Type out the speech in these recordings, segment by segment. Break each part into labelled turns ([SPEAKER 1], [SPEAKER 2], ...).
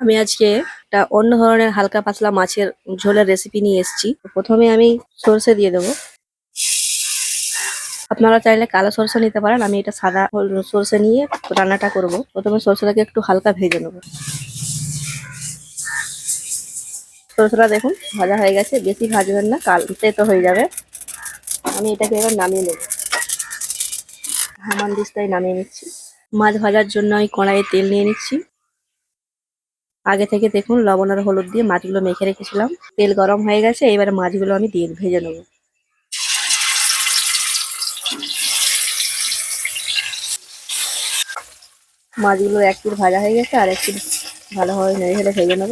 [SPEAKER 1] আমি আজকে একটা অন্য ধরনের হালকা পাতলা মাছের ঝোলের রেসিপি নিয়ে এসেছি। প্রথমে আমি সরষে দিয়ে দেবো। আপনারা চাইলে কালো সরষে নিতে পারেন, আমি এটা সাদা সরষে নিয়ে রান্নাটা করব। প্রথমে সরষেটাকে একটু হালকা ভেজে নেব। সরষেটা দেখুন ভাজা হয়ে গেছে, বেশি ভাজবেন না, কালতে তো হয়ে যাবে। আমি এটাকে এবার নামিয়ে নেব, হামান দিস্তায় নামিয়ে নিচ্ছি। মাছ ভাজার জন্য আমি কড়াইয়ে তেল নিয়ে নিচ্ছি। আগে থেকে দেখুন লবণ আর হলুদ দিয়ে মাছগুলো মেখে রেখেছিলাম। তেল গরম হয়ে গেছে, এবারে মাছগুলো আমি দিয়ে ভেজে নেব। মাছগুলো এক পিঠ ভাজা হয়ে গেছে, আর এক পিঠ ভালোভাবে নেড়ে ফেলে ভেজে নেব।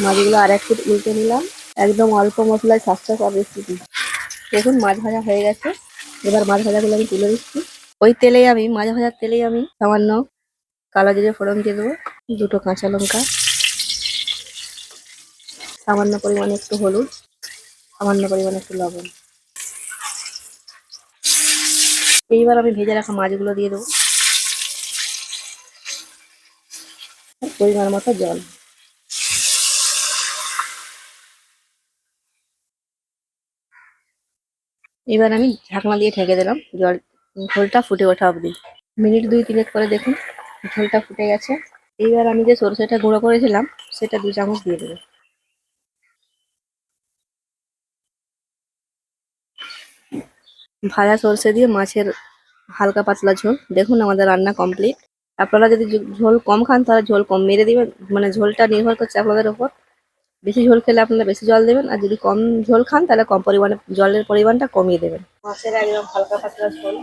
[SPEAKER 1] মাছগুলো আর এক পিঠ উল্টে নিলাম। একদম অল্প মশলায় স্বাস্থ্যকর রেসিপি। দেখুন মাছ ভাজা হয়ে গেছে, এবার মাছ ভাজাগুলো আমি তুলে দিচ্ছি। ওই তেলেই আমি মাছ ভাজার তেলেই আমি সামান্য কালো জিরে ফোড়ন দিয়ে দেবো, দুটো কাঁচা লঙ্কা, সামান্য পরিমাণে একটু হলুদ, সামান্য পরিমাণে একটু লবণ। এইবার আমি ভেজে রাখা মাছগুলো দিয়ে দেবো, পরিমাণ মতো জল। এবার আমি ঢাকনা দিয়ে ঢেকে দিলাম, ঝোলটা ফুটে ওঠা অবধি। মিনিট 2-3 পরে দেখুন ঝোলটা ফুটে গেছে। এইবার আমি যে সরষেটা গুঁড়ো করেছিলাম সেটা 2 চামচ দিয়ে দেবো। ভাজা সরষে দিয়ে মাছের হালকা পাতলা ঝোল। দেখুন আমাদের রান্না কমপ্লিট। আপনারা যদি ঝোল কম খান তাহলে ঝোল কম মেরে দিবেন, মানে ঝোলটা নির্ভর করছে আপনাদের উপর। বেশি ঝোল খেলে আপনারা বেশি জল দেবেন, আর যদি কম ঝোল খান তাহলে কম পরিমাণে জলের পরিমাণটা কমিয়ে দেবেন। মাছের একদম হালকা পাতলা ঝোল